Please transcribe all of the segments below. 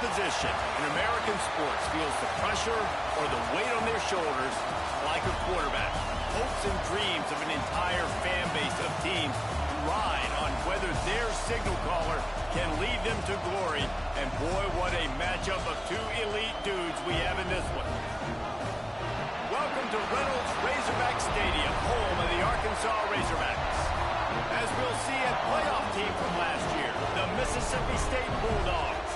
position in American sports feels the pressure or the weight on their shoulders like a quarterback. Hopes and dreams of an entire fan base of teams ride on whether their signal caller can lead them to glory. And boy, what a matchup of two elite dudes we have in this one. Welcome to Reynolds Razorback Stadium, home of the Arkansas Razorbacks. As we'll see a playoff team from last year, the Mississippi State Bulldogs,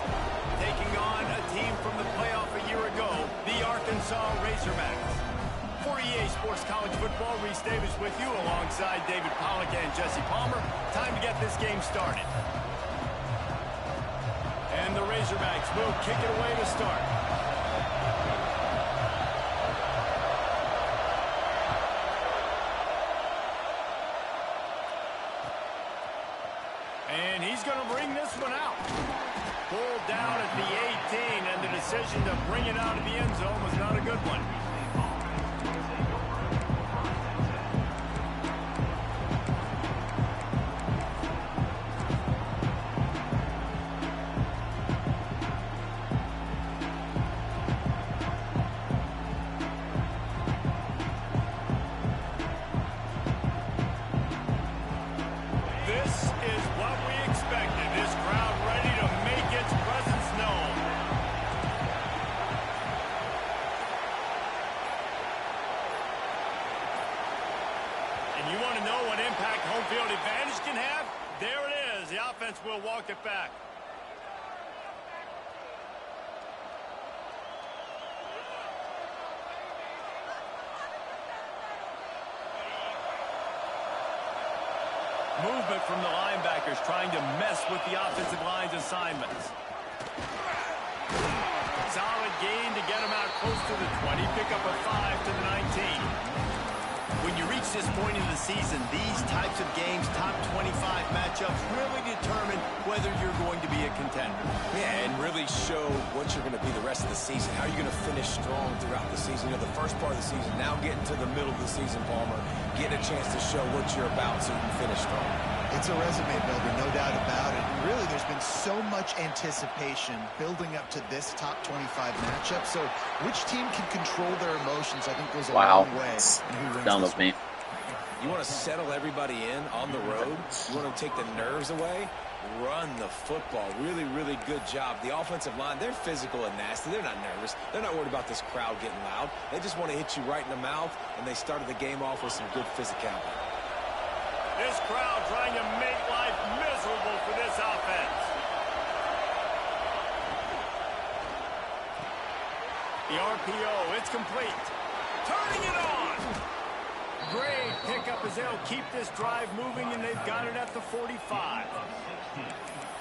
taking on a team from the playoff a year ago, the Arkansas Razorbacks. For EA Sports College Football, Reese Davis with you alongside David Pollack and Jesse Palmer. Time to get this game started. And the Razorbacks will kick it away to start. And he's going to bring this one out. Pulled down at the 18, and the decision to bring it out of the end zone was not a good one. You want to know what impact home field advantage can have? There it is. The offense will walk it back. Movement from the linebackers trying to mess with the offensive line's assignments. Solid gain to get him out close to the 20. Pick up a 5 to the 19. When you reach this point in the season, these types of games, top 25 matchups, really determine whether you're going to be a contender. Yeah, and really show what you're going to be the rest of the season. How are you going to finish strong throughout the season? You know, the first part of the season, now getting to the middle of the season, Palmer, getting a chance to show what you're about so you can finish strong. It's a resume builder, no doubt about it. And really, there's been so much anticipation building up to this top 25 matchup. So which team can control their emotions, I think, goes a long way in who wins Down with me. You want to settle everybody in on the road? You want to take the nerves away? Run the football. Really, really good job. The offensive line, they're physical and nasty. They're not nervous. They're not worried about this crowd getting loud. They just want to hit you right in the mouth, and they started the game off with some good physicality. This crowd trying to make life miserable for this offense. The RPO, it's complete. Turning it on. Great pickup as they'll keep this drive moving, and they've got it at the 45.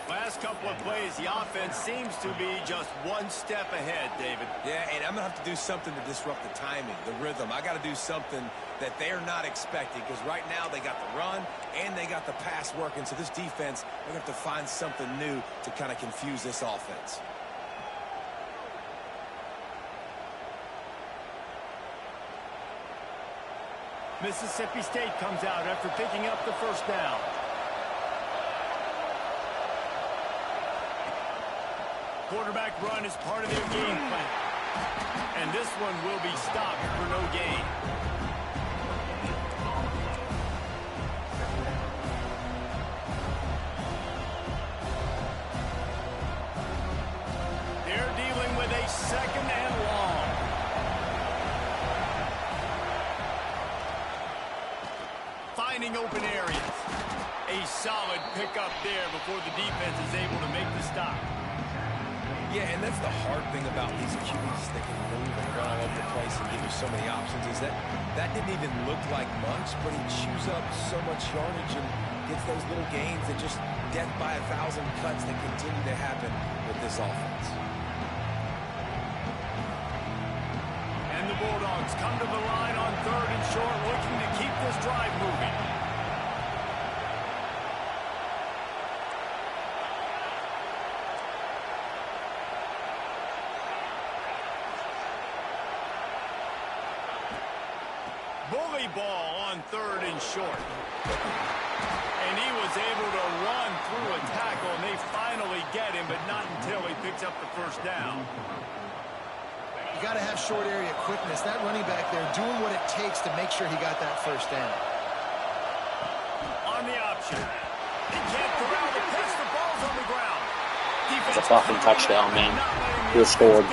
Last couple of plays, the offense seems to be just one step ahead, David. Yeah, and I'm going to have to do something to disrupt the timing, the rhythm. I got to do something that they're not expecting, because right now they got the run and they got the pass working. So this defense, they're going to have to find something new to kind of confuse this offense. Mississippi State comes out after picking up the first down. Quarterback run is part of their game plan. And this one will be stopped for no gain. They're dealing with a second and long. Finding open areas. A solid pickup there before the defense is able to make the stop. Yeah, and that's the hard thing about these QBs. They can move and run all over the place and give you so many options. Is that didn't even look like much, but he chews up so much yardage and gets those little gains that just death by 1,000 cuts that continue to happen with this offense. And the Bulldogs come to the line on 3rd and short, looking to keep this drive moving. Bully ball on 3rd and short. And he was able to run through a tackle, and they finally get him, but not until he picks up the first down. You got to have short area quickness. That running back there doing what it takes to make sure he got that first down. On the option. He can't corral the pitch. The ball's on the ground. It's a fucking touchdown, man. He scored.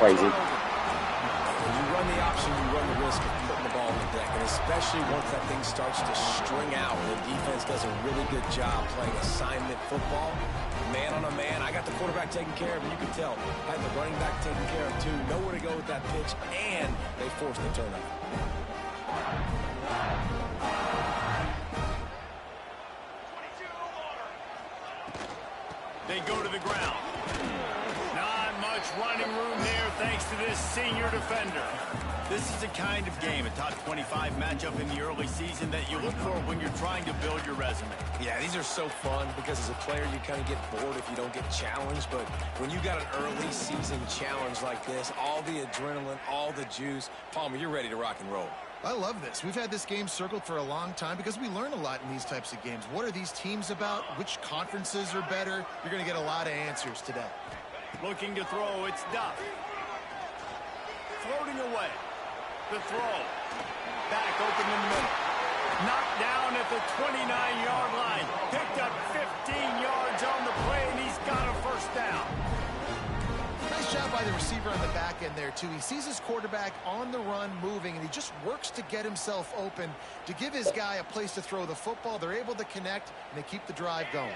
Crazy. When you run the option, you run the risk of putting the ball on the deck, and especially once that thing starts to string out and the defense does a really good job playing assignment football. Man on a man, I got the quarterback taken care of, and you can tell. I had the running back taken care of, too. Nowhere to go with that pitch, and they forced the turnover. They go to the ground. Not much running room there thanks to this senior defender. This is the kind of game, a top 25 matchup in the early season, that you look for when you're trying to build your resume. Yeah, these are so fun because as a player you kind of get bored if you don't get challenged, but when you got an early season challenge like this, all the adrenaline, all the juice, Palmer, you're ready to rock and roll. I love this. We've had this game circled for a long time because we learn a lot in these types of games. What are these teams about? Which conferences are better? You're going to get a lot of answers today. Looking to throw, it's Duff. Floating away. The throw. Back open in the middle. Knocked down at the 29-yard line. Picked up 15 yards on the play, and he's got a first down. Nice job by the receiver on the back end there, too. He sees his quarterback on the run moving, and he just works to get himself open to give his guy a place to throw the football. They're able to connect, and they keep the drive going.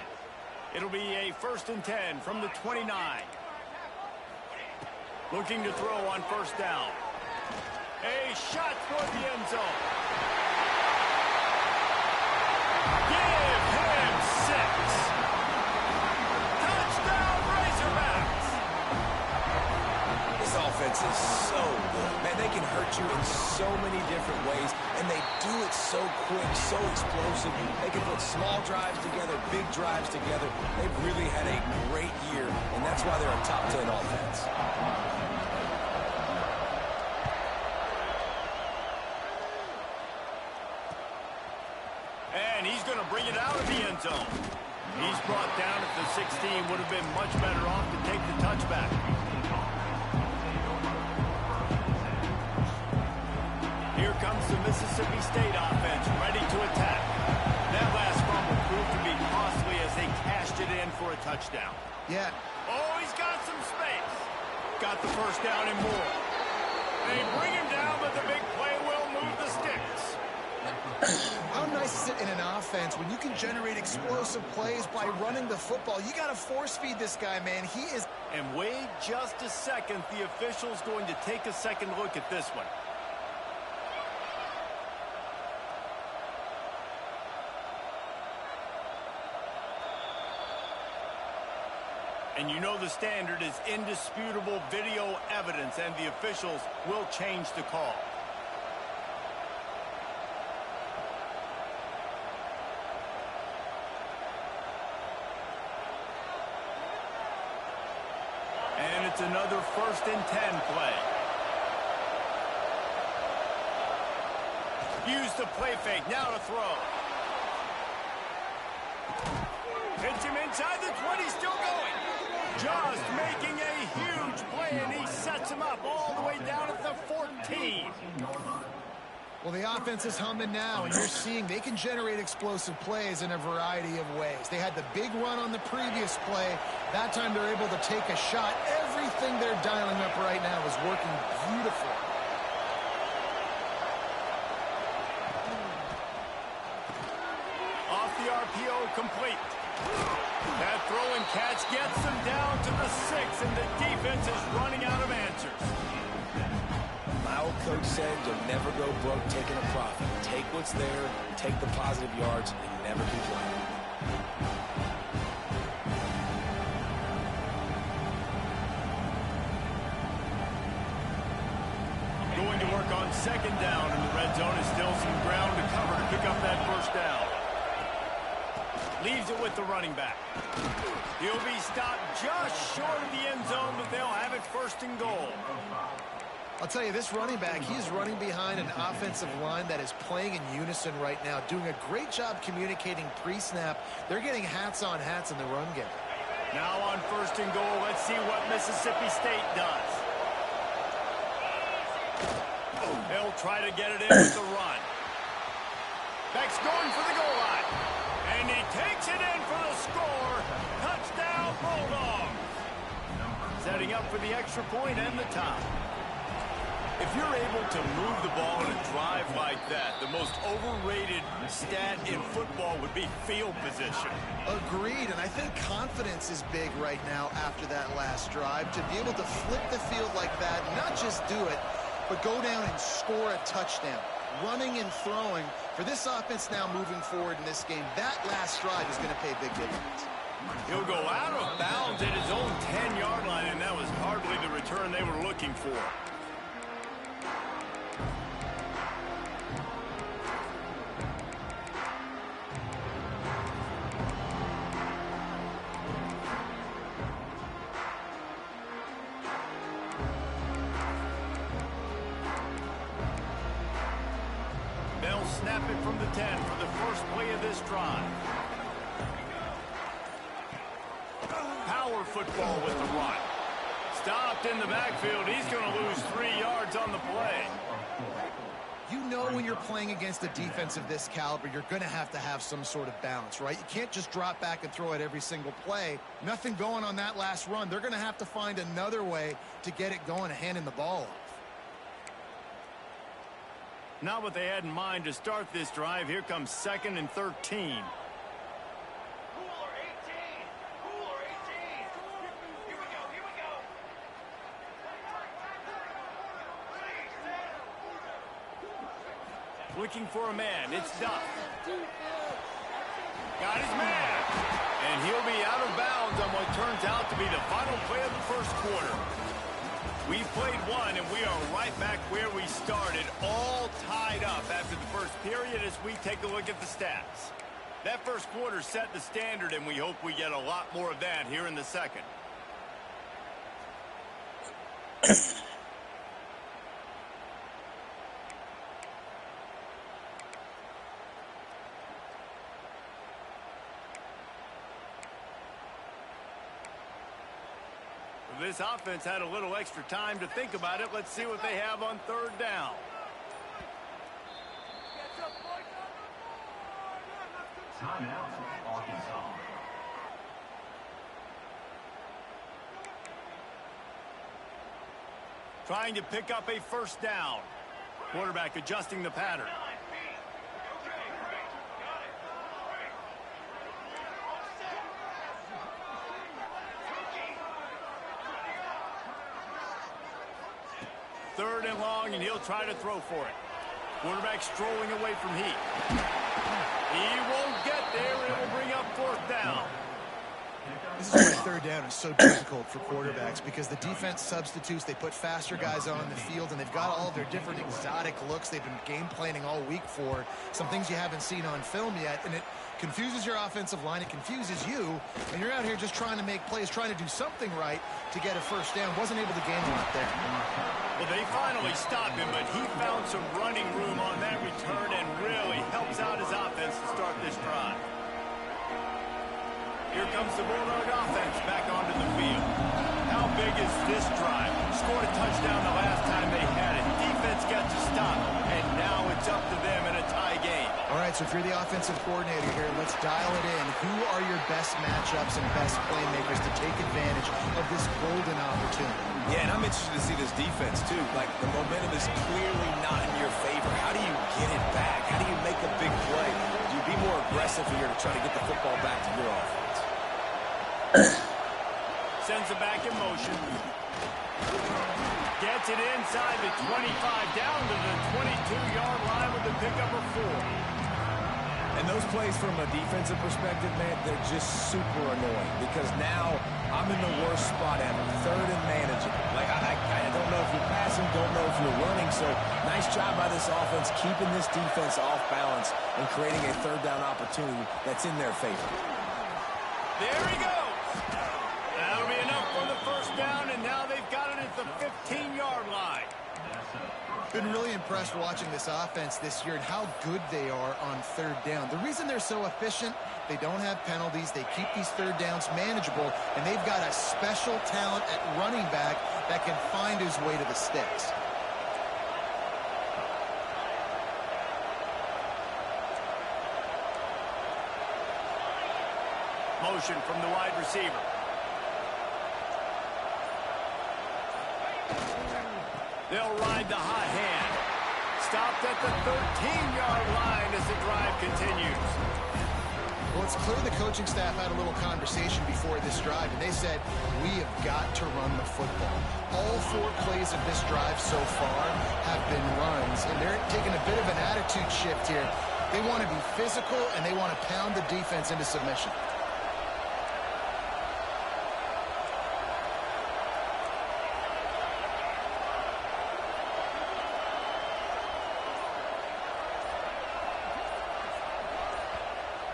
It'll be a 1st and 10 from the 29. Looking to throw on first down. A shot toward the end zone. Give him 6. Touchdown, Razorbacks. This offense is so good. Man, they can hurt you in so many different ways, and they do it so quick, so explosive. They can put small drives together, big drives together. They've really had a great year, and that's why they're a top 10 offense. And he's going to bring it out of the end zone. He's brought down at the 16. Would have been much better off to take the touchback. Here comes the Mississippi State offense, ready to attack. That last fumble proved to be costly as they cashed it in for a touchdown. Yeah. Oh, he's got some space. Got the first down and more. They bring him down, but the big play will move the sticks. How nice is it in an offense when you can generate explosive plays by running the football? You got to force feed this guy, man. He is... And wait just a second. The official's going to take a second look at this one. And you know the standard is indisputable video evidence, and the officials will change the call. And it's another 1st and 10 play. Use the play fake, now to throw. Hits him inside the 20, still going. Just making a huge play, and he sets him up all the way down at the 14. Well, the offense is humming now, and you're seeing they can generate explosive plays in a variety of ways. They had the big run on the previous play. That time they're able to take a shot. Everything they're dialing up right now is working beautifully. Off the RPO, complete. That throw and catch gets them down to the 6, and the defense is running out of answers. My old coach said you'll never go broke taking a profit. Take what's there, take the positive yards, and never complain. Going to work on 2nd down in the red zone. Is still some ground to cover to pick up that first down. Leaves it with the running back. He'll be stopped just short of the end zone, but they'll have it 1st and goal. I'll tell you, this running back, he's running behind an offensive line that is playing in unison right now, doing a great job communicating pre-snap. They're getting hats on hats in the run game. Now on 1st and goal, let's see what Mississippi State does. They'll try to get it in with the run. Beck's going for the goal line. And he takes it in for the score. Touchdown, Bulldogs. Setting up for the extra point and the tie. If you're able to move the ball in a drive like that, the most overrated stat in football would be field position. Agreed, and I think confidence is big right now after that last drive. To be able to flip the field like that, not just do it, but go down and score a touchdown. Running and throwing, for this offense now moving forward in this game, that last drive is going to pay big dividends. He'll go out of bounds at his own 10-yard line, and that was hardly the return they were looking for. They'll snap it from the 10 for the first play of this drive. Power football with the run. Stopped in the backfield. He's going to lose 3 yards on the play. You know when you're playing against a defense of this caliber, you're going to have some sort of balance, right? You can't just drop back and throw it every single play. Nothing going on that last run. They're going to have to find another way to get it going and handing the ball off. Not what they had in mind to start this drive. Here comes 2nd and 13. Looking for a man. It's Duff. Got his man. And he'll be out of bounds on what turns out to be the final play of the first quarter. We've played one, and we are right back where we started, all tied up after the first period as we take a look at the stats. That first quarter set the standard, and we hope we get a lot more of that here in the second. This offense had a little extra time to think about it. Let's see what they have on 3rd down. Timeout, Arkansas. Trying to pick up a 1st down. Quarterback adjusting the pattern. Third and long, and he'll try to throw for it. Quarterback strolling away from Heat. He won't get there. It will bring up 4th down. This is why 3rd down is so difficult for quarterbacks, because the defense substitutes. They put faster guys on the field, and they've got all of their different exotic looks they've been game planning all week for, some things you haven't seen on film yet, and it confuses your offensive line. It confuses you, and you're out here just trying to make plays, trying to do something right to get a 1st down. Wasn't able to gain a lot there. Well, they finally stopped him, but he found some running room on that return and really helps out his offense to start this drive. Here comes the Bulldog offense back onto the field. How big is this drive? Scored a touchdown the last time they had it. Defense got to stop, and now it's up to them in a tie game. All right, so if you're the offensive coordinator here, let's dial it in. Who are your best matchups and best playmakers to take advantage of this golden opportunity? Yeah, and I'm interested to see this defense, too. Like, the momentum is clearly not in your favor. How do you get it back? How do you make a big play? Do you be more aggressive here to try to get the football back to your offense? Sends it back in motion. Gets it inside the 25, down to the 22-yard line with the pickup of 4. And those plays from a defensive perspective, man, they're just super annoying because now I'm in the worst spot ever, 3rd and manageable. Like, I don't know if you're passing, don't know if you're running, so nice job by this offense keeping this defense off balance and creating a 3rd down opportunity that's in their favor. There he goes. That'll be enough for the 1st down, and now they've got it at the 15-yard line. Been really impressed watching this offense this year and how good they are on third down. The reason they're so efficient, they don't have penalties, they keep these third downs manageable, and they've got a special talent at running back that can find his way to the sticks. Motion from the wide receiver. They'll ride the hot hand. Stopped at the 13-yard line as the drive continues. Well, it's clear the coaching staff had a little conversation before this drive, and they said, we have got to run the football. All 4 plays of this drive so far have been runs, and they're taking a bit of an attitude shift here. They want to be physical, and they want to pound the defense into submission.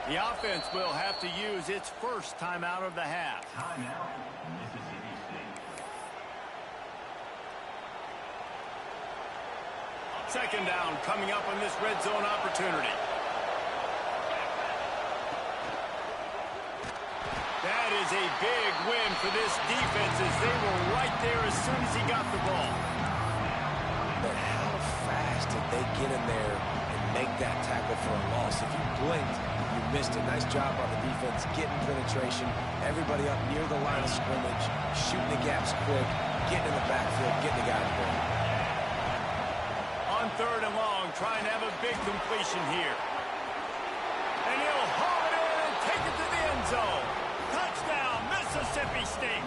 The offense will have to use its first timeout of the half. Timeout, Mississippi State. Second down coming up on this red zone opportunity. That is a big win for this defense as they were right there as soon as he got the ball. But how fast did they get in there and make that tackle for a loss? If you blinked, you missed it. Nice job on the defense, getting penetration, everybody up near the line of scrimmage, shooting the gaps quick, getting in the backfield, getting the guy the ball. On third and long, trying to have a big completion here. And he'll haul it in and take it to the end zone. Touchdown, Mississippi State.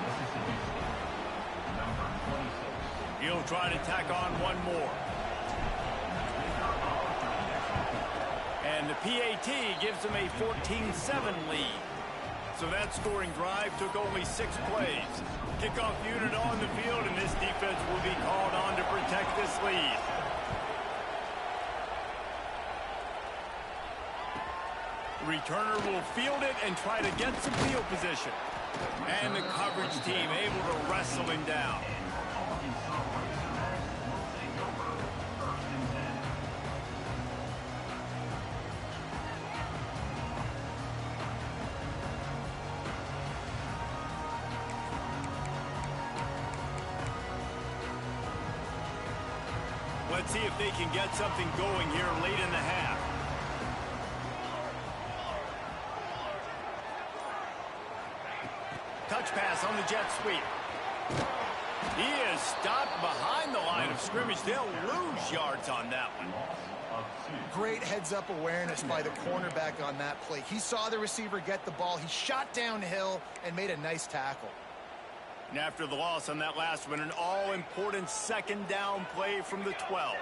Number 26. He'll try to tack on one more. And the PAT gives them a 14-7 lead. So that scoring drive took only 6 plays. Kickoff unit on the field, and this defense will be called on to protect this lead. Returner will field it and try to get some field position. And the coverage team able to wrestle him down. Let's see if they can get something going here late in the half. Touch pass on the jet sweep. He is stopped behind the line of scrimmage. They'll lose yards on that one. Great heads-up awareness by the cornerback on that play. He saw the receiver get the ball. He shot downhill and made a nice tackle. And after the loss on that last one, an all-important second down play from the 12.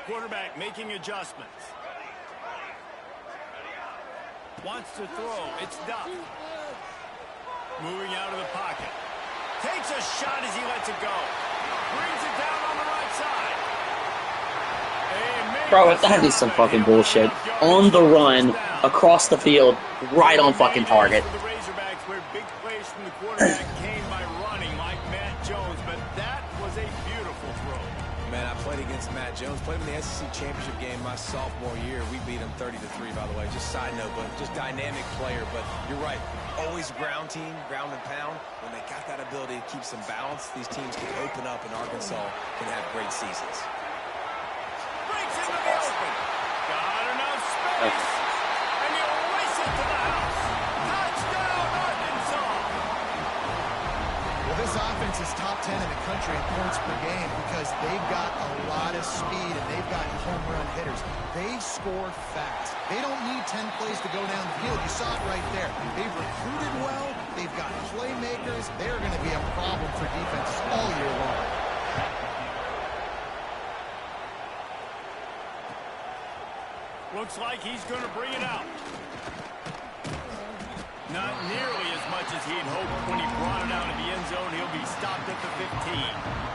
Quarterback making adjustments. Wants to throw. It's Duff. Moving out of the pocket. Takes a shot as he lets it go. Brings it down on the right side. Bro, that is some fucking bullshit. On the run, across the field, right on fucking target. The Razorbacks where big plays from the quarterback came by running like Matt Jones, but that was a beautiful throw. Man, I played against Matt Jones. Played him in the SEC Championship game my sophomore year. We beat him 30-3, by the way. Just side note, but just dynamic player. But you're right. Always ground team, ground and pound. When they got that ability to keep some balance, these teams can open up, and Arkansas can have great seasons. Breaks into the open. Got enough space. And he'll race it to the house. Touchdown, Arkansas. Well, this offense is top 10 in the country in points per game because they've got a lot of speed and they've got home run hitters. They score fast. They don't need 10 plays to go down the field. You saw it right there. They've recruited well. They've got playmakers. They're going to be a problem for defenses all year long. Looks like he's going to bring it out. Not nearly as much as he'd hoped when he brought it out of the end zone. He'll be stopped at the 15.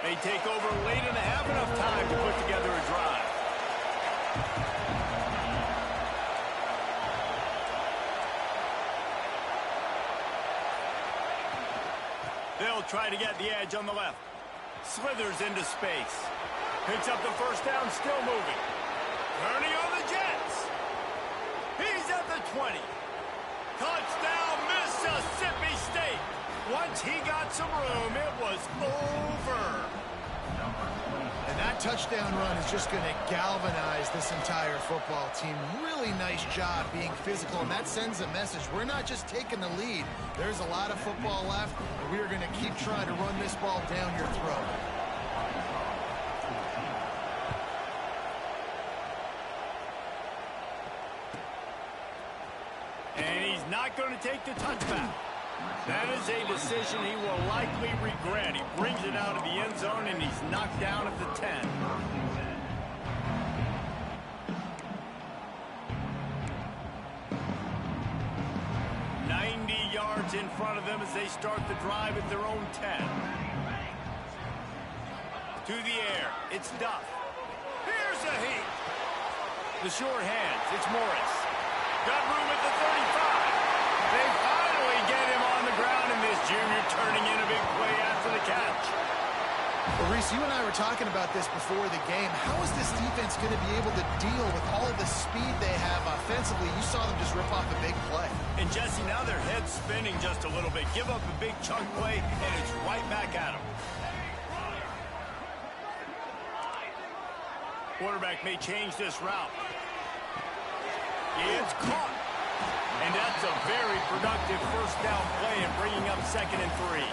They take over late and have enough time to put together a drive. They'll try to get the edge on the left. Slithers into space. Picks up the first down, still moving. Turning on the Jets. He's at the 20. Touchdown, Mississippi State. Once he got some room, it was over. And that touchdown run is just going to galvanize this entire football team. Really nice job being physical, and that sends a message. We're not just taking the lead. There's a lot of football left, and we are going to keep trying to run this ball down your throat. And he's not going to take the touchback. That is a decision he will likely regret. He brings it out of the end zone, and he's knocked down at the 10. Yards in front of them as they start the drive at their own 10. To the air, it's Duff. Here's a heat. The short hands, it's Morris. Got room at the 35. They finally get him on the ground, and this junior turning in a big play after the catch. Well, Reese, you and I were talking about this before the game. How is this defense going to be able to deal with all the speed they have offensively? You saw them just rip off a big play. And Jesse, now their head's spinning just a little bit. Give up a big chunk play, and it's right back at them. Quarterback may change this route. It's caught. And that's a very productive first down play and bringing up 2nd and 3.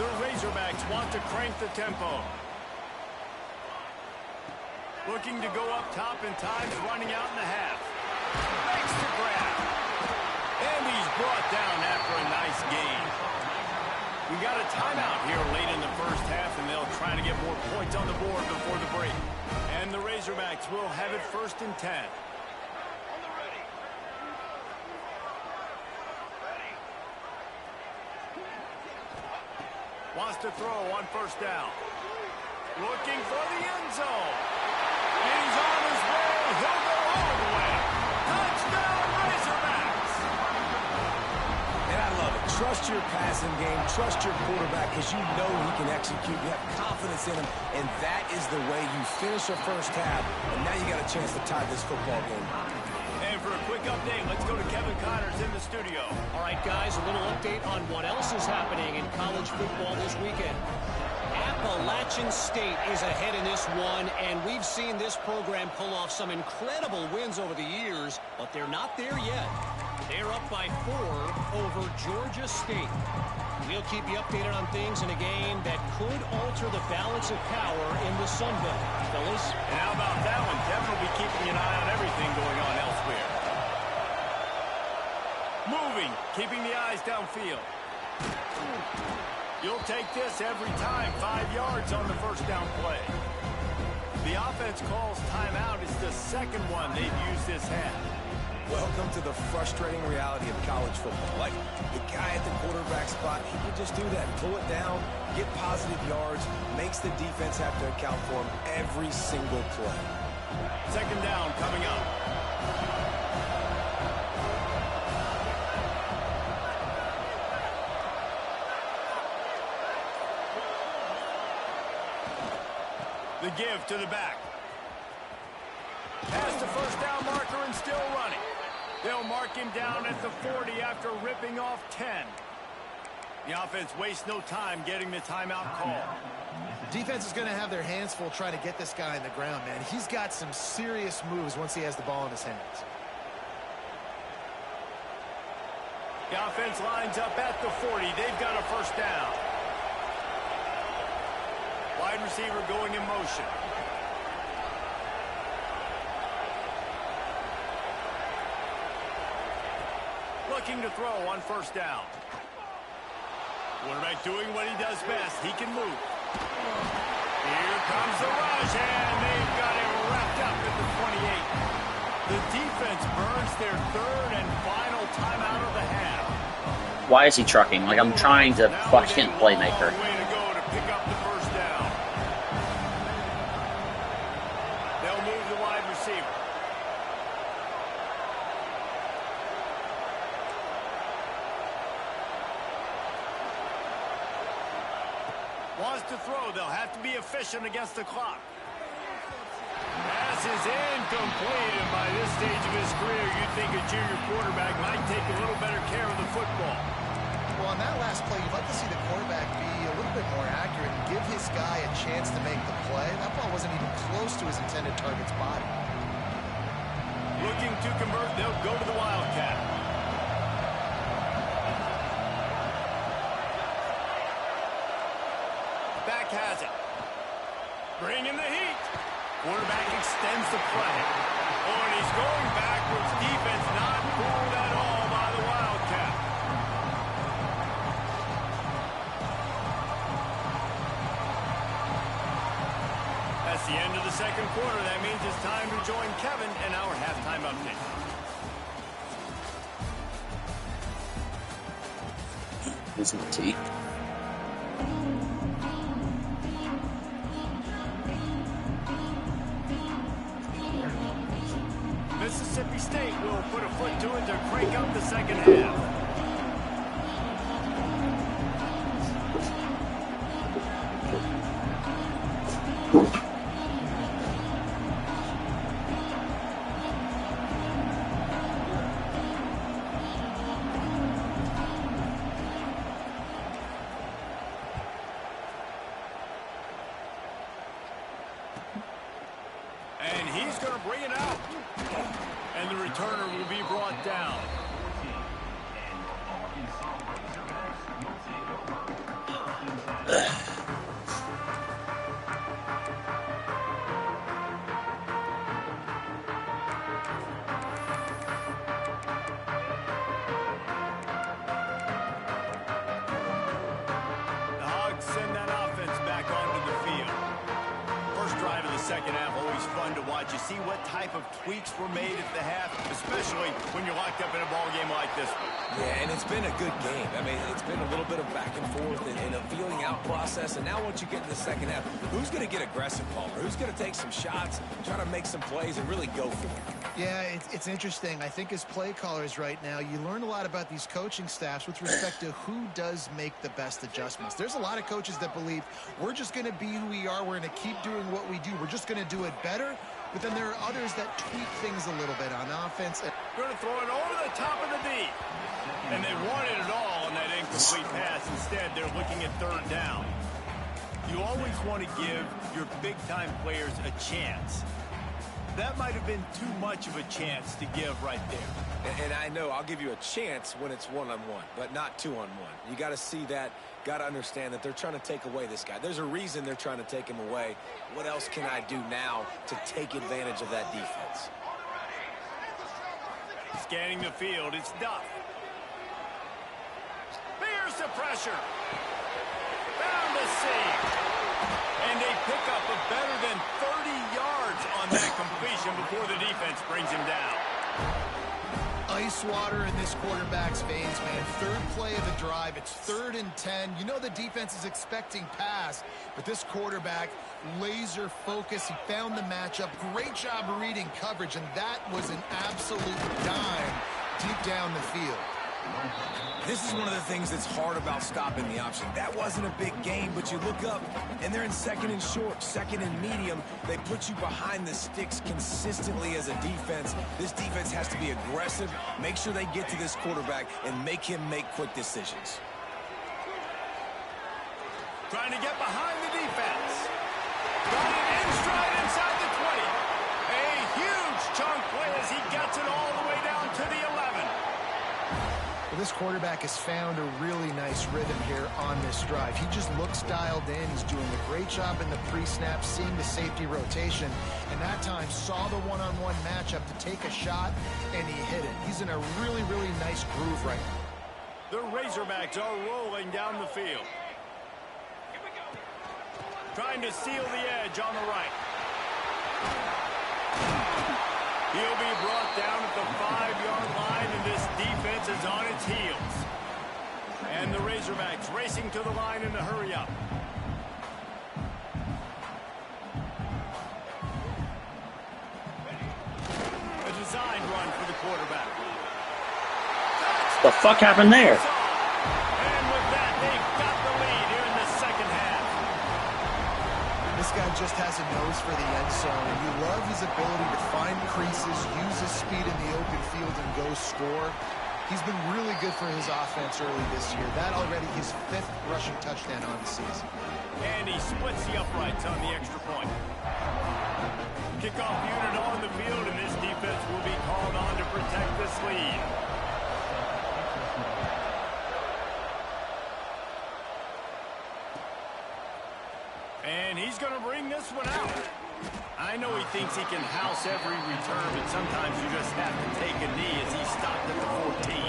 The Razorbacks want to crank the tempo. Looking to go up top, and time's running out in the half. Makes the grab. And he's brought down after a nice gain. We got a timeout here late in the first half, and they'll try to get more points on the board before the break. And the Razorbacks will have it 1st and 10. Wants to throw on first down. Looking for the end zone. And he's on his way. He'll go all the way. Touchdown, Razorbacks. And I love it. Trust your passing game. Trust your quarterback, because you know he can execute. You have confidence in him, and that is the way you finish a first half. And now you got a chance to tie this football game. And for a quick update, let's go to Kevin Connors in the studio. All right, guys, a little update on what else is happening in college football this weekend. Appalachian State is ahead in this one, and we've seen this program pull off some incredible wins over the years, but they're not there yet. They're up by 4 over Georgia State. We'll keep you updated on things in a game that could alter the balance of power in the Sun Belt. Fellas? And how about that one? Kevin will be keeping an eye on everything going on elsewhere. Moving, keeping the eyes downfield. You'll take this every time. 5 yards on the first down play. The offense calls timeout. It's the second one they've used this half. Welcome to the frustrating reality of college football. Like, the guy at the quarterback spot, he can just do that. Pull it down, get positive yards, makes the defense have to account for him every single play. 2nd down coming up. The give to the back. Past the first down marker and still running. They'll mark him down at the 40 after ripping off 10. The offense wastes no time getting the timeout call. Defense is going to have their hands full trying to get this guy in the ground, man. He's got some serious moves once he has the ball in his hands. The offense lines up at the 40. They've got a first down. Wide receiver going in motion. Looking to throw on first down. Quarterback doing what he does best. He can move. Here comes the rush, and they've got him wrapped up at the 28. The defense burns their 3rd and final timeout of the half. Why is he trucking? Like, I'm trying to question playmaker. Way to go to pick up the first down. Wants to throw. They'll have to be efficient against the clock. Pass is incomplete, and by this stage of his career, you'd think a junior quarterback might take a little better care of the football. Well, on that last play, you'd like to see the quarterback be a little bit more accurate and give his guy a chance to make the play. That ball wasn't even close to his intended target's body. Looking to convert, they'll go to the Wildcat. Back has it. Bringing the heat. Quarterback extends the play. Oh, and he's going backwards. Defense not fooled at all by the Wildcat. That's the end of the second quarter. That means it's time to join Kevin in our halftime update. Here's my tea. Mississippi State will put a foot to it to crank up the second half. And he's going to bring it out. And the returner will be brought down. The Hogs send that offense back onto the field. First drive of the second half, always fun to watch. You see what type of tweaks were made at the half, especially when you're locked up in a ball game like this one. Yeah, and it's been a good game. I mean, it's been a little bit of back and forth and a feeling out process. And now once you get in the second half, who's going to get aggressive, Palmer? Who's going to take some shots, try to make some plays, and really go for it? Yeah, it's interesting. I think as play callers right now, you learn a lot about these coaching staffs with respect to who does make the best adjustments. There's a lot of coaches that believe we're just going to be who we are. We're going to keep doing what we do. We're just going to do it better. But then there are others that tweak things a little bit on offense. Going to throw it over the top of the D. And they wanted it all on that incomplete pass. Instead, they're looking at third down. You always want to give your big-time players a chance. That might have been too much of a chance to give right there. And I know I'll give you a chance when it's one-on-one, but not two-on-one. You got to see that, got to understand that they're trying to take away this guy. There's a reason they're trying to take him away. What else can I do now to take advantage of that defense? Scanning the field, it's Duff. Here's the pressure. Found the seam. And they pick up a better than 30 yards on that completion before the defense brings him down. Ice water in this quarterback's veins, man. Third play of the drive. It's 3rd and 10. You know the defense is expecting pass, but this quarterback, laser focus. He found the matchup. Great job reading coverage, and that was an absolute dime deep down the field. This is one of the things that's hard about stopping the option. That wasn't a big game, but you look up, and they're in 2nd and short, 2nd and medium. They put you behind the sticks consistently as a defense. This defense has to be aggressive, make sure they get to this quarterback, and make him make quick decisions. Trying to get behind the defense. Got it in stride inside the 20. A huge chunk play as he gets it all the way down to the 11. Well, this quarterback has found a really nice rhythm here on this drive. He just looks dialed in. He's doing a great job in the pre-snap, seeing the safety rotation, and that time saw the one-on-one matchup to take a shot, and he hit it. He's in a really, really nice groove right now. The Razorbacks are rolling down the field. Trying to seal the edge on the right. He'll be brought down at the 5-yard line, and this defense is on its heels. And the Razorbacks racing to the line in a hurry up. A design run for the quarterback. The fuck happened there? And with that, they've got the lead here in the second half. guy just has a nose for the end zone. You love his ability to find creases, use his speed in the open field, and go score. He's been really good for his offense early this year. That already his 5th rushing touchdown on the season. And he splits the uprights on the extra point. Kickoff unit on the field, and this defense will be called on to protect this lead. And he's going to bring this one out. I know he thinks he can house every return, but sometimes you just have to take a knee as he stopped at the 14.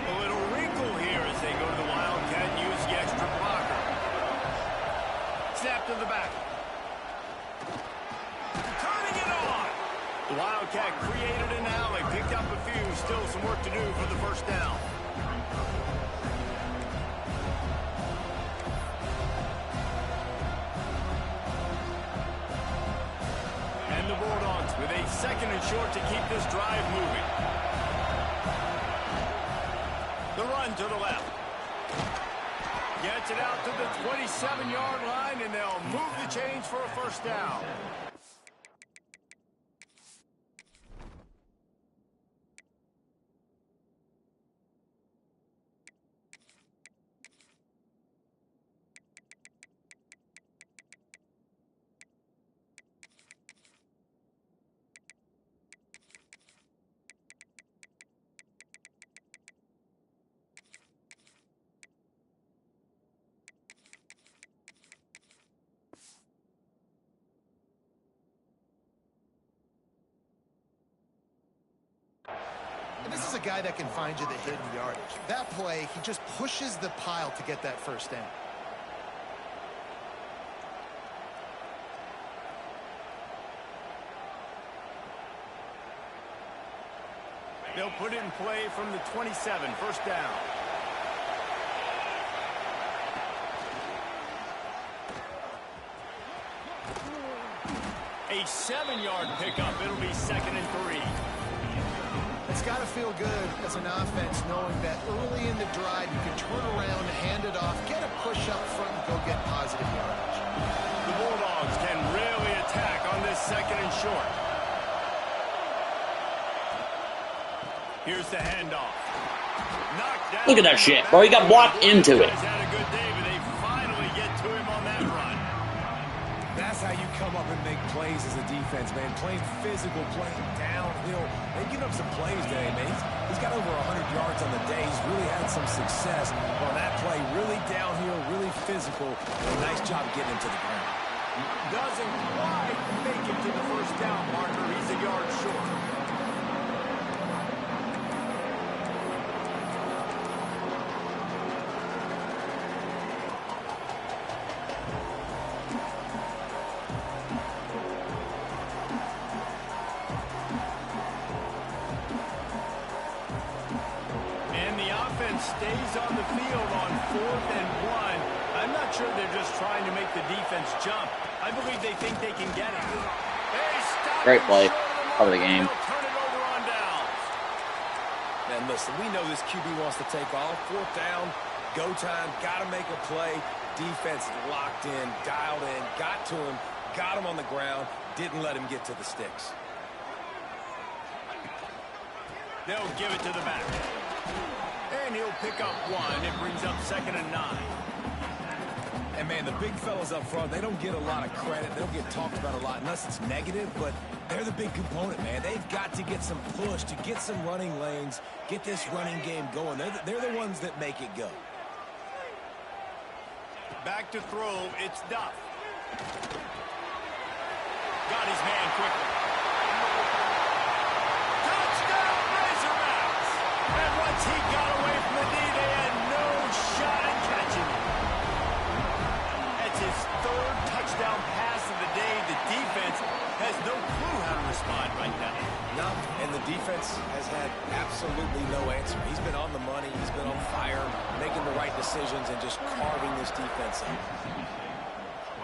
A little wrinkle here as they go to the Wildcat and use the extra blocker. Snap to the back. Turning it on. The Wildcat created an alley, picked up a few, still some work to do for the first down. And the Bulldogs with a 2nd and short to keep this drive moving. The run to the left. Gets it out to the 27-yard line, and they'll move the chains for a first down. And this is a guy that can find you the hidden yardage. That play, he just pushes the pile to get that first down. They'll put it in play from the 27, first down. A 7-yard pickup. It'll be 2nd and 3. It's got to feel good as an offense knowing that early in the drive you can turn around, hand it off, get a push up front, and go get positive yardage. The Bulldogs can really attack on this 2nd and short. Here's the handoff. Knocked down. Look at that shit, bro. He got blocked into it. He's had a good day, but they finally get to him on that run. That's how you come up and make plays as a defense, man. Playing physical, playing downhill. They give up some plays today, man. He's got over 100 yards on the day. He's really had some success on that play. Really downhill, really physical. A nice job getting him to the ground. Doesn't quite make it to the first down marker. He's a yard short. Stays on the field on 4th and 1. I'm not sure they're just trying to make the defense jump. I believe they think they can get it. Great play. Part of the game. Turn it over on downs. And listen, we know this QB wants to take off. 4th down, go time, got to make a play. Defense locked in, dialed in, got to him, got him on the ground, didn't let him get to the sticks. They'll give it to the back. And he'll pick up 1. It brings up 2nd and 9. And, man, the big fellas up front, they don't get a lot of credit. They don't get talked about a lot unless it's negative, but they're the big component, man. They've got to get some push, to get some running lanes, get this running game going. They're the ones that make it go. Back to throw, it's Duff. Got his man quickly. Touchdown, Razorbacks! And once he got away from the knee, they had no shot at catching him. That's his 3rd touchdown pass of the day. The defense has no clue how to respond right now. No, and the defense has had absolutely no answer. He's been on the money. He's been on fire, making the right decisions and just carving this defense up.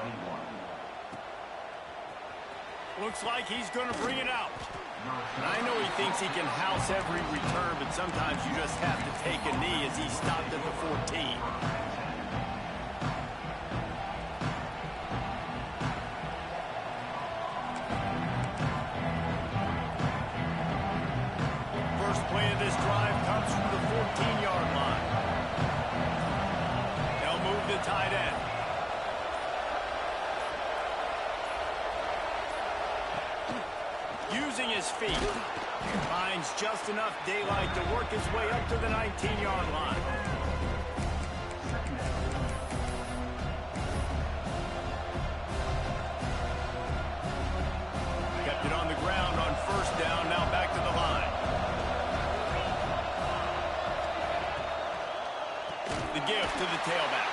21. Looks like he's going to bring it out. I know he thinks he can house every return, but sometimes you just have to take a knee as he stopped at the 14. First play of this drive comes from the 14-yard line. They'll move the tight end. Using his feet, finds just enough daylight to work his way up to the 19-yard line. Kept it on the ground on first down, now back to the line. The give to the tailback.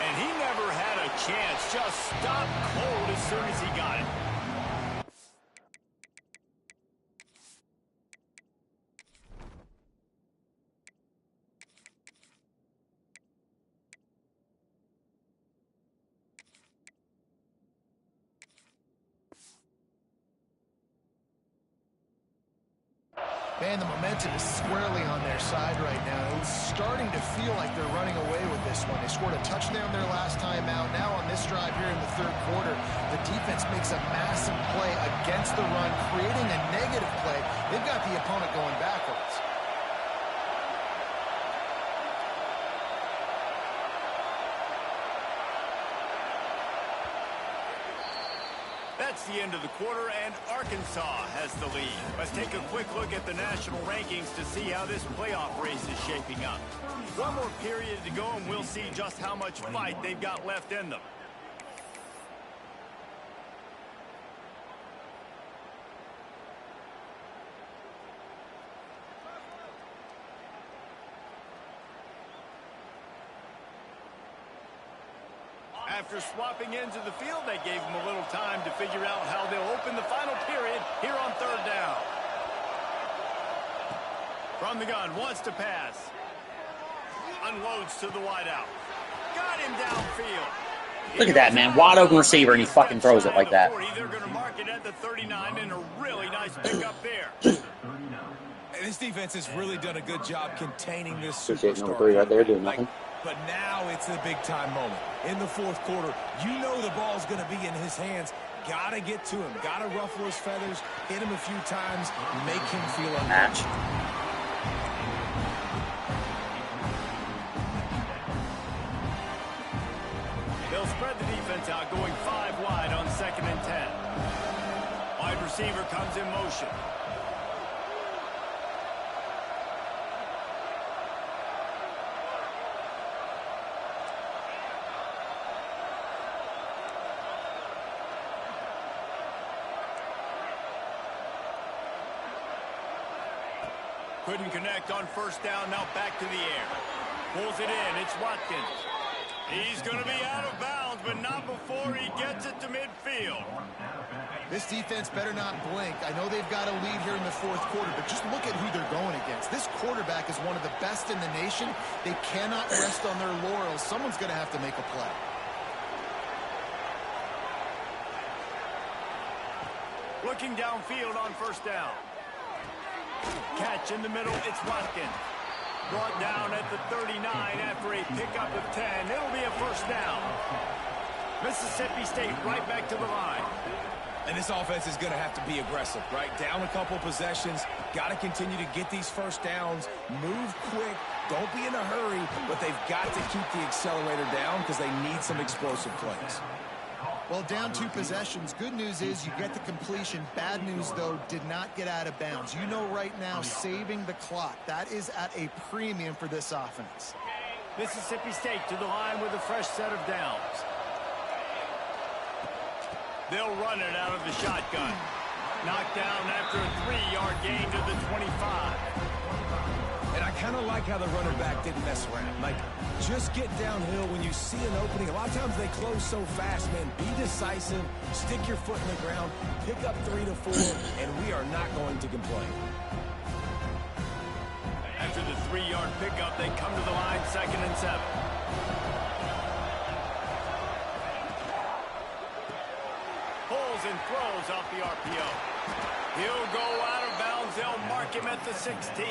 And he never had a chance, just stopped cold as soon as he got it. Man, the momentum is squarely on their side right now. It's starting to feel like they're running away with this one. They scored a touchdown their last time out. Now on this drive here in the third quarter, the defense makes a massive play against the run, creating a negative play. They've got the opponent going backwards. That's the end of the quarter, and Arkansas has the lead. Let's take a quick look at the national rankings to see how this playoff race is shaping up. One more period to go, and we'll see just how much fight they've got left in them. After swapping into the field, they gave them a little time to figure out how they'll open the final period here on third down. From the gun, wants to pass. Unloads to the wideout. Got him downfield. Look at that, man. Wide open receiver, and he fucking throws it like that. They're going to mark it at the 39, and a really nice pickup there. This defense has really done a good job containing this Appreciate superstar. number 3 right there doing nothing. But now it's a big-time moment. In the fourth quarter, you know the ball's going to be in his hands. Got to get to him. Got to ruffle his feathers, hit him a few times, make him feel Match. They'll spread the defense out, going 5 wide on 2nd and 10. Wide receiver comes in motion. Couldn't connect on first down, now back to the air. Pulls it in, it's Watkins. He's going to be out of bounds, but not before he gets it to midfield. This defense better not blink. I know they've got a lead here in the fourth quarter, but just look at who they're going against. This quarterback is one of the best in the nation. They cannot rest on their laurels. Someone's going to have to make a play. Looking downfield on first down. Catch in the middle, it's Watkins. Brought down at the 39 after a pickup of 10. It'll be a first down. Mississippi State right back to the line. And this offense is going to have to be aggressive, right? Down a couple possessions. Got to continue to get these first downs. Move quick. Don't be in a hurry, but they've got to keep the accelerator down because they need some explosive plays. Well, down 2 possessions. Good news is you get the completion. Bad news, though, did not get out of bounds. You know right now, saving the clock, that is at a premium for this offense. Mississippi State to the line with a fresh set of downs. They'll run it out of the shotgun. Knocked down after a 3-yard gain to the 25. And I kind of like how the running back didn't mess around. Like, just get downhill when you see an opening. A lot of times they close so fast, man. Be decisive, stick your foot in the ground, pick up 3 to 4, and we are not going to complain. After the 3-yard pickup, they come to the line, 2nd and 7. Pulls and throws off the RPO. He'll go out of bounds. They'll mark him at the 16.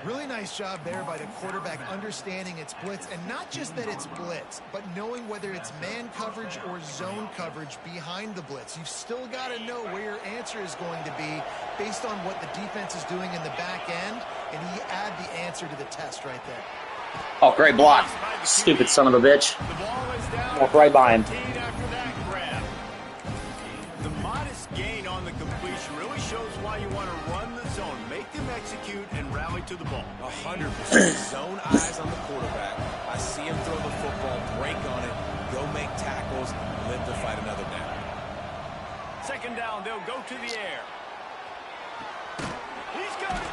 Really nice job there by the quarterback understanding it's blitz, and not just that it's blitz, but knowing whether it's man coverage or zone coverage behind the blitz. You've still got to know where your answer is going to be based on what the defense is doing in the back end, and he add the answer to the test right there. Oh, great block. Stupid son of a bitch. Walk right by him. After that grab. The modest gain on the completion really shows why you want to run the zone. Make them execute and rally to the ball. 100% zone eyes on the quarterback. I see him throw the football, break on it, go make tackles, live to fight another down. Second down, they'll go to the air. He's got it.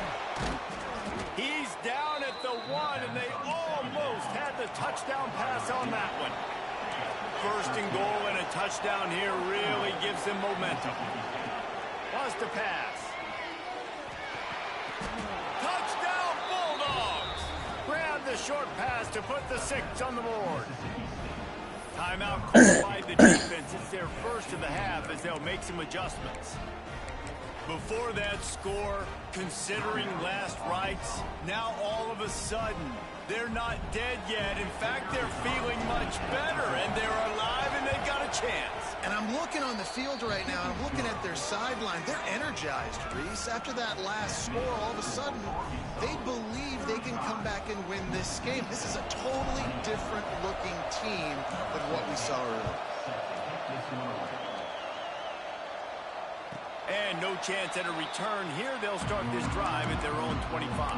He's down at the 1, and they almost had the touchdown pass on that one. First and goal and a touchdown here really gives them momentum. Wants to pass. Touchdown Bulldogs! Grab the short pass to put the 6 on the board. Timeout called by the defense. It's their first of the half as they'll make some adjustments. Before that score, considering last rites, now all of a sudden, they're not dead yet. In fact, they're feeling much better, and they're alive, and they've got a chance. And I'm looking on the field right now, and I'm looking at their sideline. They're energized, Reese. After that last score, all of a sudden, they believe they can come back and win this game. This is a totally different-looking team than what we saw earlier. And no chance at a return here. They'll start this drive at their own 25.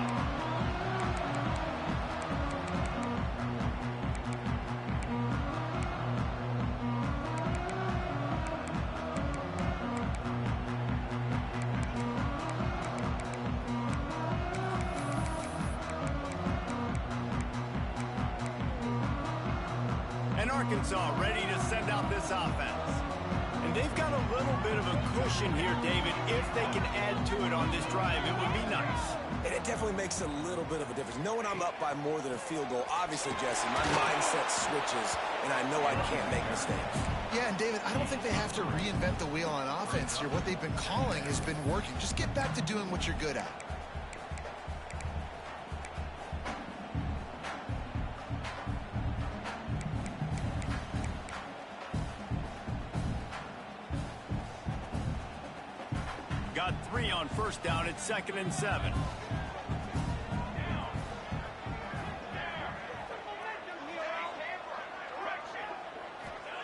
And Arkansas ready to send out this offense. And they've got a little bit of a cushion here, David. If they can add to it on this drive, it would be nice. And it definitely makes a little bit of a difference. Knowing I'm up by more than a field goal, obviously, Jesse, my mindset switches, and I know I can't make mistakes. Yeah, and David, I don't think they have to reinvent the wheel on offense here. What they've been calling has been working. Just get back to doing what you're good at. Got 3 on first down at 2nd and 7.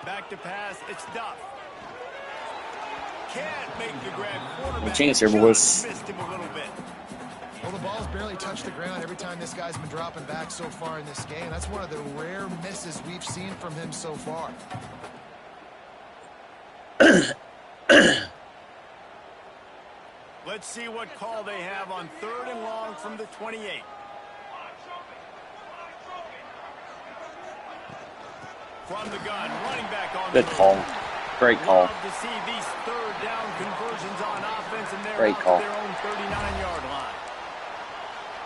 Back to pass, it's Duff. Can't make the grab. Quarterback Chance here, boys. just missed him a little bit. Well, the ball's barely touched the ground every time this guy's been dropping back so far in this game. That's one of the rare misses we've seen from him so far. Let's see what call they have on 3rd and long from the 28. From the gun, running back on Good call. Great call. Love to see these 3rd down conversions on offense, and they're Great out call. to their own 39-yard line.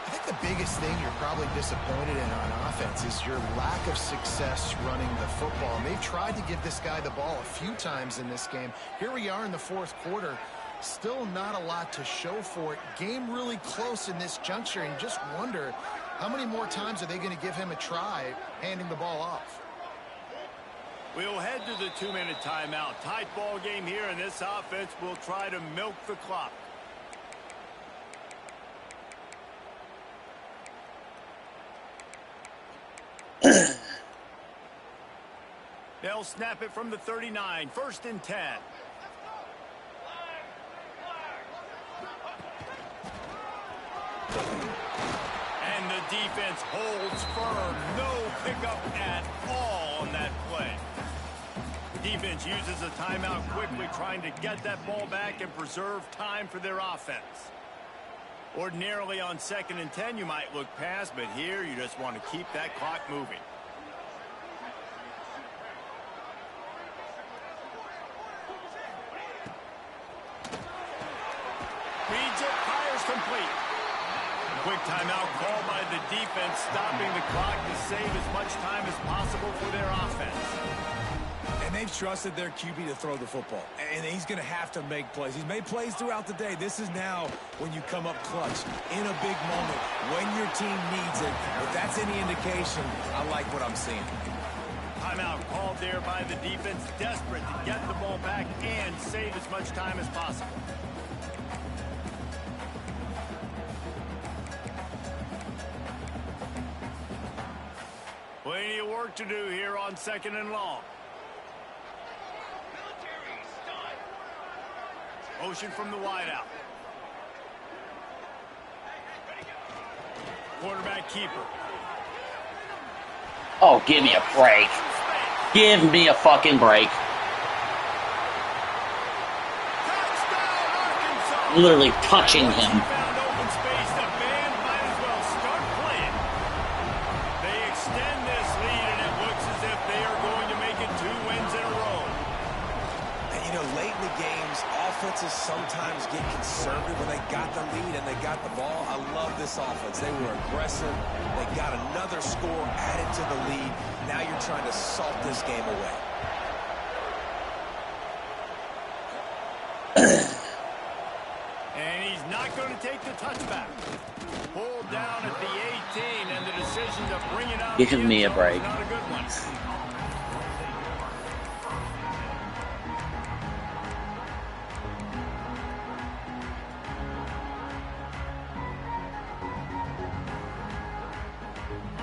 I think the biggest thing you're probably disappointed in on offense is your lack of success running the football. And they've tried to give this guy the ball a few times in this game. Here we are in the 4th quarter. Still not a lot to show for it. Game really close in this juncture, and just wonder how many more times are they going to give him a try handing the ball off. We'll head to the 2-minute timeout. Tight ball game here, and this offense will try to milk the clock. They'll snap it from the 39. 1st and 10. And the defense holds firm. No pickup at all on that play. Defense uses a timeout quickly, trying to get that ball back and preserve time for their offense. Ordinarily on 2nd and 10, you might look past, but here you just want to keep that clock moving. Reads it, fires complete. Quick timeout called by the defense, stopping the clock to save as much time as possible for their offense. And they've They've trusted their QB to throw the football, and he's going to have to make plays. He's made plays throughout the day. This is now when you come up clutch in a big moment when your team needs it. If that's any indication, I like what I'm seeing. Timeout called there by the defense, desperate to get the ball back and save as much time as possible. Plenty of work to do here on 2nd and long. Motion from the wideout. Quarterback keeper. Oh, give me a break. Give me a fucking break. Literally touching him. Offenses sometimes get conservative when they got the lead and they got the ball. I love this offense. They were aggressive. They got another score added to the lead. Now you're trying to salt this game away. And he's not going to take the touchback. Pulled down at the 18, and the decision to bring it out. Give me a break. Not a good one.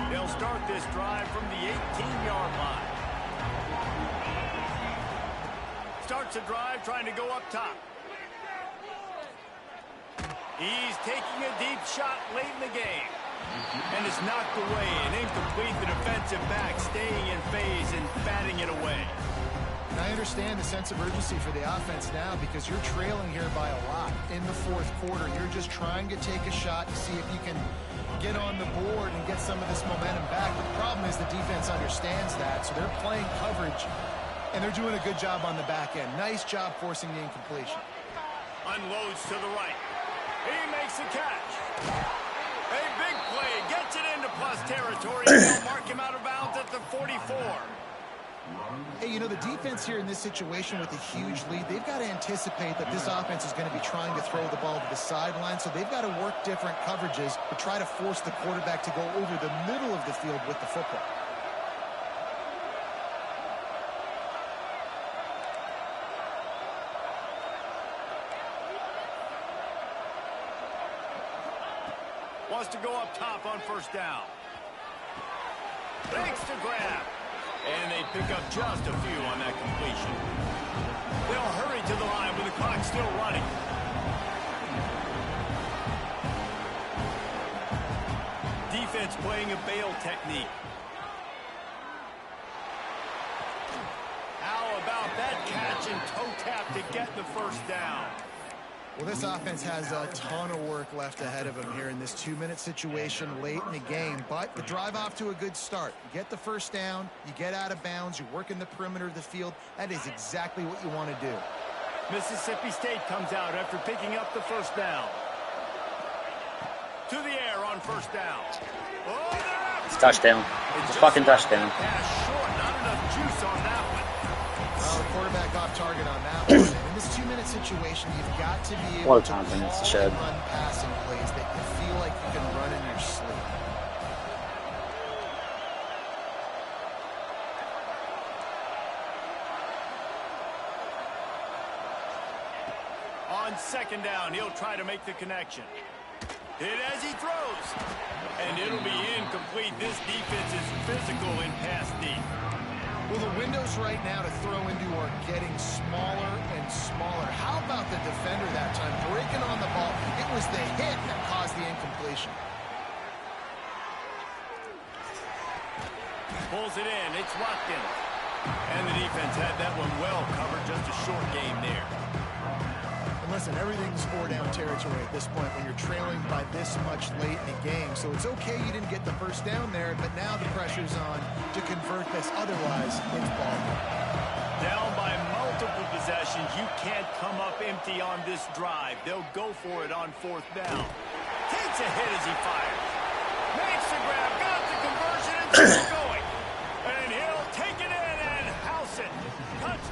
They'll start this drive from the 18-yard line. Starts a drive trying to go up top. He's taking a deep shot late in the game. And it's knocked away and incomplete. The defensive back staying in phase and batting it away. And I understand the sense of urgency for the offense now because you're trailing here by a lot in the 4th quarter. You're just trying to take a shot to see if you can get on the board and get some of this momentum back. But the problem is the defense understands that, so they're playing coverage, and they're doing a good job on the back end. Nice job forcing the incompletion. Unloads to the right. He makes the catch. A big play. Gets it into plus territory. They'll mark him out of bounds at the 44. Hey, you know, the defense here in this situation with a huge lead, they've got to anticipate that this offense is going to be trying to throw the ball to the sideline, so they've got to work different coverages to try to force the quarterback to go over the middle of the field with the football. Wants to go up top on 1st down. Thanks to grab. And they pick up just a few on that completion. They'll hurry to the line with the clock still running. Defense playing a bail technique. How about that catch and toe tap to get the 1st down? Well, this offense has a ton of work left ahead of them here in this 2-minute situation late in the game. But the drive off to a good start. You get the 1st down, you get out of bounds, you work in the perimeter of the field. That is exactly what you want to do. Mississippi State comes out after picking up the 1st down. To the air on 1st down. Oh, it's touchdown. It's a fucking touchdown. Pass short. Not enough juice on that one. Well, the quarterback off target on that one. In this 2-minute situation, you've got to be able to run passing plays that you feel like you can run in your sleep. On 2nd down, he'll try to make the connection. Hit as he throws. And it'll be incomplete. This defense is physical in pass deep. Well, the windows right now to throw into are getting smaller and smaller. How about the defender that time breaking on the ball? It was the hit that caused the incompletion. Pulls it in. It's Watkins. And the defense had that one well covered. Just a short game there. And listen, everything's 4-down territory at this point when you're trailing by this much late in the game. So it's okay you didn't get the 1st down there, but now the pressure's on to convert this. Otherwise, it's ball game. Down by multiple possessions. You can't come up empty on this drive. They'll go for it on 4th down. Takes a hit as he fires. Makes the grab. Got the conversion and still going. And he'll take it in and house it. Touchdown.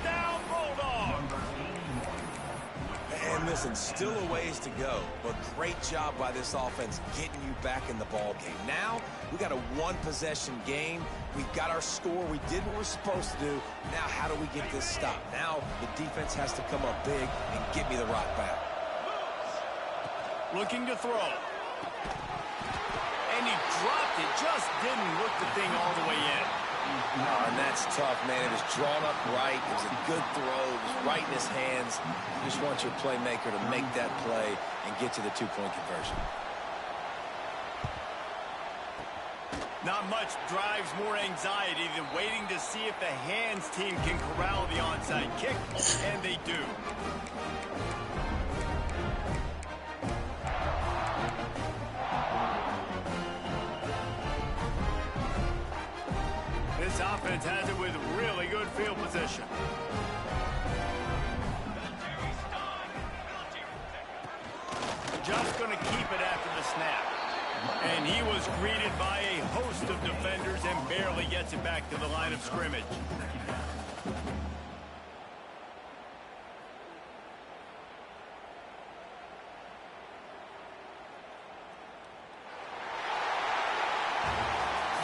listen, still a ways to go, but great job by this offense getting you back in the ball game. Now, we got a one-possession game. We've got our score. We did what we're supposed to do. Now, how do we get this stopped? Now, the defense has to come up big and get me the rock back. Looking to throw. And he dropped it. Just didn't look the thing all the way in. And that's tough, man. It was drawn up right. It was a good throw. It was right in his hands. You just want your playmaker to make that play and get to the two-point conversion. Not much drives more anxiety than waiting to see if the hands team can corral the onside kick, and they do. This offense has it with really good field position. Just going to keep it after the snap. And he was greeted by a host of defenders and barely gets it back to the line of scrimmage.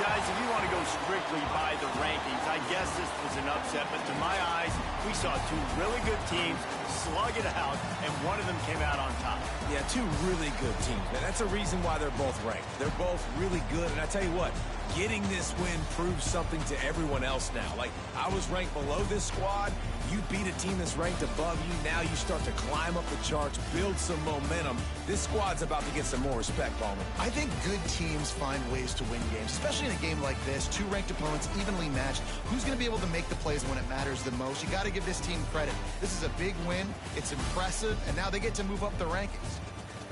Guys, if you want to go strictly by the rankings, I guess this was an upset, but to my eyes, we saw two really good teams slug it out, and one of them came out on top. Yeah, two really good teams, man. That's a reason why they're both ranked. They're both really good, and I tell you what, getting this win proves something to everyone else now. Like, I was ranked below this squad. You beat a team that's ranked above you. Now you start to climb up the charts, build some momentum. This squad's about to get some more respect, Ballman. I think good teams find ways to win games, especially in a game like this. Two ranked opponents, evenly matched. Who's going to be able to make the plays when it matters the most? You got to give this team credit. This is a big win. It's impressive, and now they get to move up the rankings.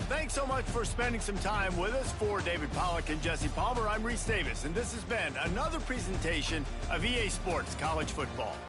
Thanks so much for spending some time with us. For David Pollack and Jesse Palmer, I'm Reese Davis, and this has been another presentation of EA Sports College Football.